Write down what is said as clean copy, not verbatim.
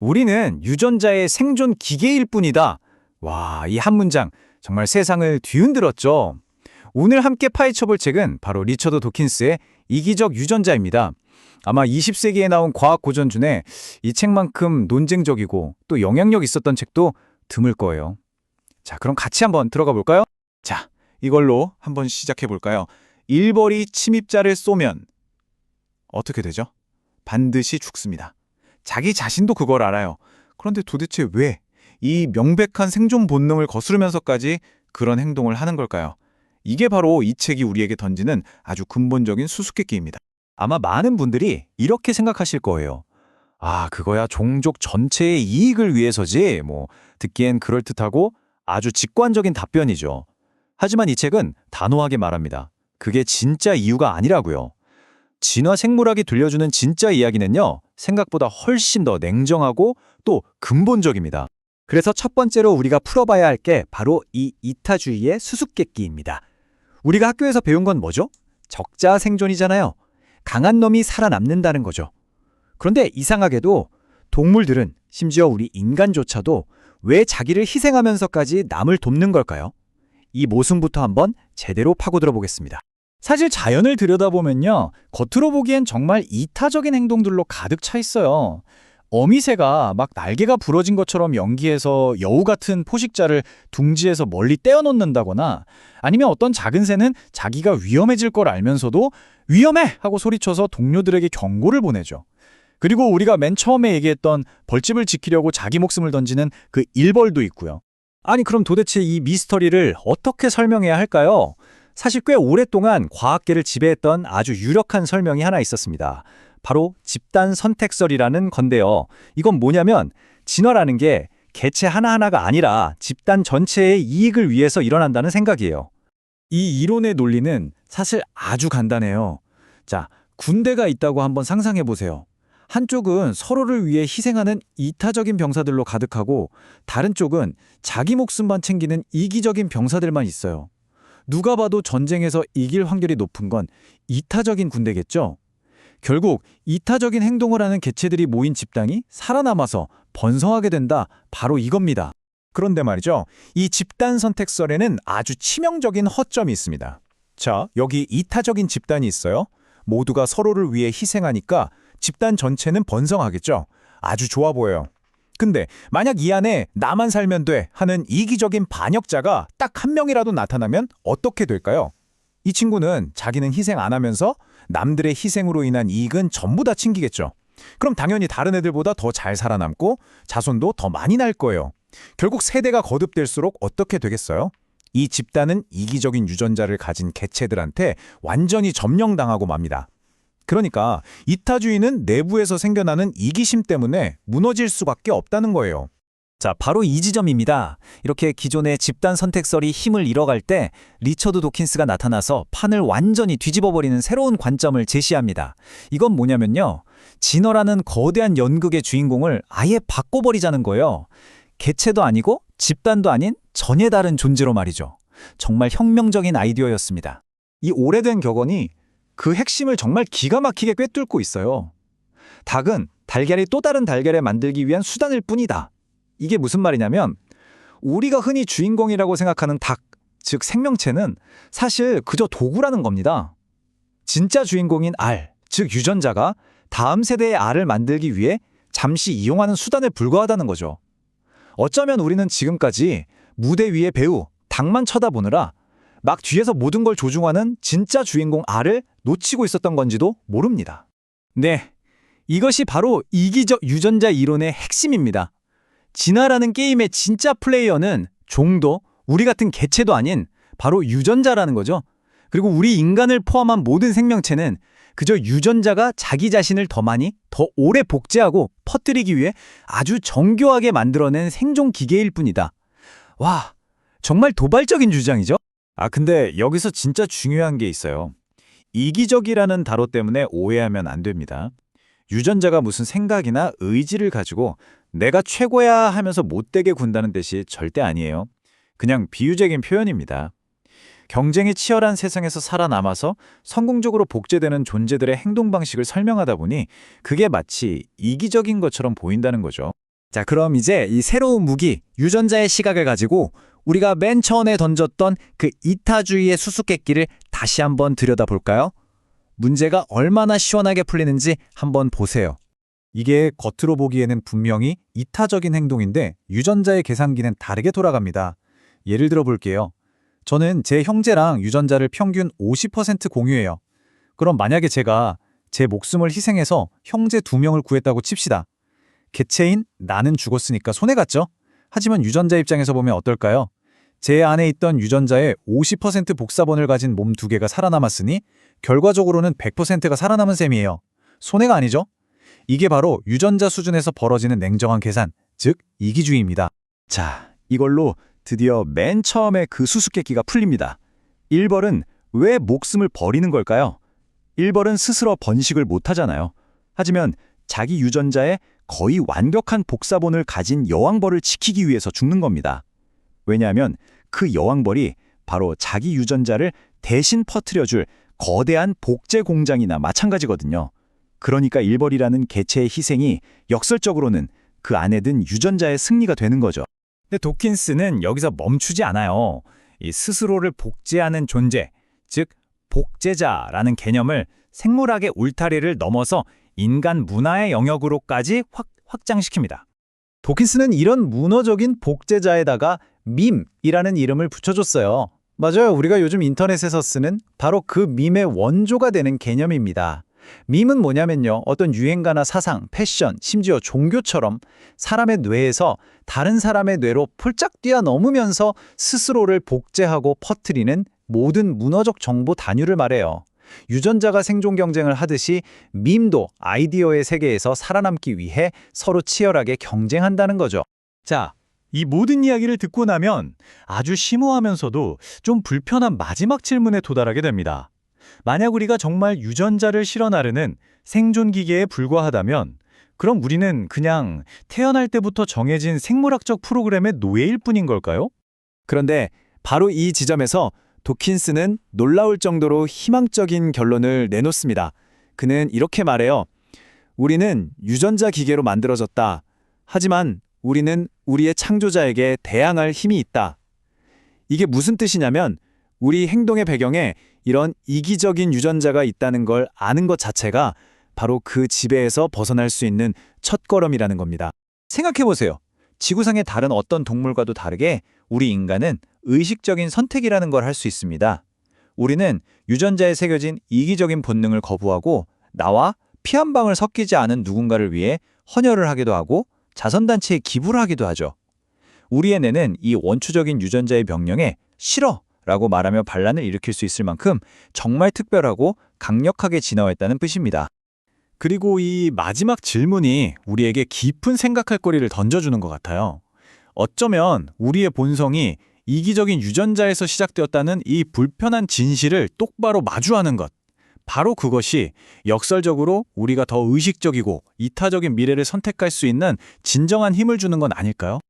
우리는 유전자의 생존 기계일 뿐이다. 와, 이 한 문장 정말 세상을 뒤흔들었죠. 오늘 함께 파헤쳐볼 책은 바로 리처드 도킨스의 이기적 유전자입니다. 아마 20세기에 나온 과학 고전 중에 이 책만큼 논쟁적이고 또 영향력 있었던 책도 드물 거예요. 자, 그럼 같이 한번 들어가 볼까요? 자, 이걸로 한번 시작해 볼까요? 일벌이 침입자를 쏘면 어떻게 되죠? 반드시 죽습니다. 자기 자신도 그걸 알아요. 그런데 도대체 왜 이 명백한 생존 본능을 거스르면서까지 그런 행동을 하는 걸까요? 이게 바로 이 책이 우리에게 던지는 아주 근본적인 수수께끼입니다. 아마 많은 분들이 이렇게 생각하실 거예요. 아, 그거야 종족 전체의 이익을 위해서지. 듣기엔 그럴듯하고 아주 직관적인 답변이죠. 하지만 이 책은 단호하게 말합니다. 그게 진짜 이유가 아니라고요. 진화 생물학이 들려주는 진짜 이야기는요, 생각보다 훨씬 더 냉정하고 또 근본적입니다. 그래서 첫 번째로 우리가 풀어봐야 할 게 바로 이 이타주의의 수수께끼입니다. 우리가 학교에서 배운 건 뭐죠? 적자 생존이잖아요. 강한 놈이 살아남는다는 거죠. 그런데 이상하게도 동물들은, 심지어 우리 인간조차도 왜 자기를 희생하면서까지 남을 돕는 걸까요? 이 모순부터 한번 제대로 파고들어 보겠습니다. 사실 자연을 들여다보면요, 겉으로 보기엔 정말 이타적인 행동들로 가득 차 있어요. 어미새가 막 날개가 부러진 것처럼 연기해서 여우 같은 포식자를 둥지에서 멀리 떼어놓는다거나, 아니면 어떤 작은 새는 자기가 위험해질 걸 알면서도 위험해! 하고 소리쳐서 동료들에게 경고를 보내죠. 그리고 우리가 맨 처음에 얘기했던 벌집을 지키려고 자기 목숨을 던지는 그 일벌도 있고요. 아니, 그럼 도대체 이 미스터리를 어떻게 설명해야 할까요? 사실 꽤 오랫동안 과학계를 지배했던 아주 유력한 설명이 하나 있었습니다. 바로 집단 선택설이라는 건데요. 이건 뭐냐면 진화라는 게 개체 하나하나가 아니라 집단 전체의 이익을 위해서 일어난다는 생각이에요. 이 이론의 논리는 사실 아주 간단해요. 자, 군대가 있다고 한번 상상해 보세요. 한쪽은 서로를 위해 희생하는 이타적인 병사들로 가득하고, 다른 쪽은 자기 목숨만 챙기는 이기적인 병사들만 있어요. 누가 봐도 전쟁에서 이길 확률이 높은 건 이타적인 군대겠죠? 결국 이타적인 행동을 하는 개체들이 모인 집단이 살아남아서 번성하게 된다, 바로 이겁니다. 그런데 말이죠, 이 집단 선택설에는 아주 치명적인 허점이 있습니다. 자, 여기 이타적인 집단이 있어요. 모두가 서로를 위해 희생하니까 집단 전체는 번성하겠죠. 아주 좋아 보여요. 근데 만약 이 안에 나만 살면 돼 하는 이기적인 반역자가 딱 한 명이라도 나타나면 어떻게 될까요? 이 친구는 자기는 희생 안 하면서 남들의 희생으로 인한 이익은 전부 다 챙기겠죠. 그럼 당연히 다른 애들보다 더 잘 살아남고 자손도 더 많이 날 거예요. 결국 세대가 거듭될수록 어떻게 되겠어요? 이 집단은 이기적인 유전자를 가진 개체들한테 완전히 점령당하고 맙니다. 그러니까 이타주의는 내부에서 생겨나는 이기심 때문에 무너질 수밖에 없다는 거예요. 자, 바로 이 지점입니다. 이렇게 기존의 집단 선택설이 힘을 잃어갈 때 리처드 도킨스가 나타나서 판을 완전히 뒤집어버리는 새로운 관점을 제시합니다. 이건 뭐냐면요, 진화라는 거대한 연극의 주인공을 아예 바꿔버리자는 거예요. 개체도 아니고 집단도 아닌 전혀 다른 존재로 말이죠. 정말 혁명적인 아이디어였습니다. 이 오래된 격언이 그 핵심을 정말 기가 막히게 꿰뚫고 있어요. 닭은 달걀이 또 다른 달걀을 만들기 위한 수단일 뿐이다. 이게 무슨 말이냐면, 우리가 흔히 주인공이라고 생각하는 닭, 즉 생명체는 사실 그저 도구라는 겁니다. 진짜 주인공인 알, 즉 유전자가 다음 세대의 알을 만들기 위해 잠시 이용하는 수단에 불과하다는 거죠. 어쩌면 우리는 지금까지 무대 위의 배우, 닭만 쳐다보느라 막 뒤에서 모든 걸 조종하는 진짜 주인공 알을 놓치고 있었던 건지도 모릅니다. 네, 이것이 바로 이기적 유전자 이론의 핵심입니다. 진화라는 게임의 진짜 플레이어는 종도, 우리 같은 개체도 아닌 바로 유전자라는 거죠. 그리고 우리 인간을 포함한 모든 생명체는 그저 유전자가 자기 자신을 더 많이, 더 오래 복제하고 퍼뜨리기 위해 아주 정교하게 만들어낸 생존 기계일 뿐이다. 와, 정말 도발적인 주장이죠? 근데 여기서 진짜 중요한 게 있어요. 이기적이라는 단어 때문에 오해하면 안 됩니다. 유전자가 무슨 생각이나 의지를 가지고 내가 최고야 하면서 못되게 군다는 뜻이 절대 아니에요. 그냥 비유적인 표현입니다. 경쟁이 치열한 세상에서 살아남아서 성공적으로 복제되는 존재들의 행동 방식을 설명하다 보니 그게 마치 이기적인 것처럼 보인다는 거죠. 자, 그럼 이제 이 새로운 무기, 유전자의 시각을 가지고 우리가 맨 처음에 던졌던 그 이타주의의 수수께끼를 다시 한번 들여다볼까요? 문제가 얼마나 시원하게 풀리는지 한번 보세요. 이게 겉으로 보기에는 분명히 이타적인 행동인데 유전자의 계산기는 다르게 돌아갑니다. 예를 들어 볼게요. 저는 제 형제랑 유전자를 평균 50% 공유해요. 그럼 만약에 제가 제 목숨을 희생해서 형제 2명을 구했다고 칩시다. 개체인 나는 죽었으니까 손해갔죠? 하지만 유전자 입장에서 보면 어떨까요? 제 안에 있던 유전자의 50% 복사본을 가진 몸 2개가 살아남았으니 결과적으로는 100%가 살아남은 셈이에요. 손해가 아니죠? 이게 바로 유전자 수준에서 벌어지는 냉정한 계산, 즉 이기주의입니다. 자, 이걸로 드디어 맨 처음에 그 수수께끼가 풀립니다. 1벌은 왜 목숨을 버리는 걸까요? 1벌은 스스로 번식을 못하잖아요. 하지만 자기 유전자의 거의 완벽한 복사본을 가진 여왕벌을 지키기 위해서 죽는 겁니다. 왜냐하면 그 여왕벌이 바로 자기 유전자를 대신 퍼뜨려줄 거대한 복제 공장이나 마찬가지거든요. 그러니까 1벌이라는 개체의 희생이 역설적으로는 그 안에 든 유전자의 승리가 되는 거죠. 근데 도킨스는 여기서 멈추지 않아요. 이 스스로를 복제하는 존재, 즉 복제자라는 개념을 생물학의 울타리를 넘어서 인간 문화의 영역으로까지 확장시킵니다. 도킨스는 이런 문어적인 복제자에다가 밈이라는 이름을 붙여줬어요. 맞아요. 우리가 요즘 인터넷에서 쓰는 바로 그 밈의 원조가 되는 개념입니다. 밈은 뭐냐면요. 어떤 유행가나 사상, 패션, 심지어 종교처럼 사람의 뇌에서 다른 사람의 뇌로 폴짝 뛰어넘으면서 스스로를 복제하고 퍼뜨리는 모든 문어적 정보 단위를 말해요. 유전자가 생존 경쟁을 하듯이 밈도 아이디어의 세계에서 살아남기 위해 서로 치열하게 경쟁한다는 거죠. 자, 이 모든 이야기를 듣고 나면 아주 심오하면서도 좀 불편한 마지막 질문에 도달하게 됩니다. 만약 우리가 정말 유전자를 실어 나르는 생존 기계에 불과하다면 그럼 우리는 그냥 태어날 때부터 정해진 생물학적 프로그램의 노예일 뿐인 걸까요? 그런데 바로 이 지점에서 도킨스는 놀라울 정도로 희망적인 결론을 내놓습니다. 그는 이렇게 말해요. 우리는 유전자 기계로 만들어졌다. 하지만 우리는 우리의 창조자에게 대항할 힘이 있다. 이게 무슨 뜻이냐면 우리 행동의 배경에 이런 이기적인 유전자가 있다는 걸 아는 것 자체가 바로 그 지배에서 벗어날 수 있는 첫걸음이라는 겁니다. 생각해보세요. 지구상의 다른 어떤 동물과도 다르게 우리 인간은 의식적인 선택이라는 걸 할 수 있습니다. 우리는 유전자에 새겨진 이기적인 본능을 거부하고 나와 피 한 방울 섞이지 않은 누군가를 위해 헌혈을 하기도 하고 자선단체에 기부를 하기도 하죠. 우리의 뇌는 이 원초적인 유전자의 명령에 싫어! 라고 말하며 반란을 일으킬 수 있을 만큼 정말 특별하고 강력하게 진화했다는 뜻입니다. 그리고 이 마지막 질문이 우리에게 깊은 생각할 거리를 던져주는 것 같아요. 어쩌면 우리의 본성이 이기적인 유전자에서 시작되었다는 이 불편한 진실을 똑바로 마주하는 것. 바로 그것이 역설적으로 우리가 더 의식적이고 이타적인 미래를 선택할 수 있는 진정한 힘을 주는 건 아닐까요?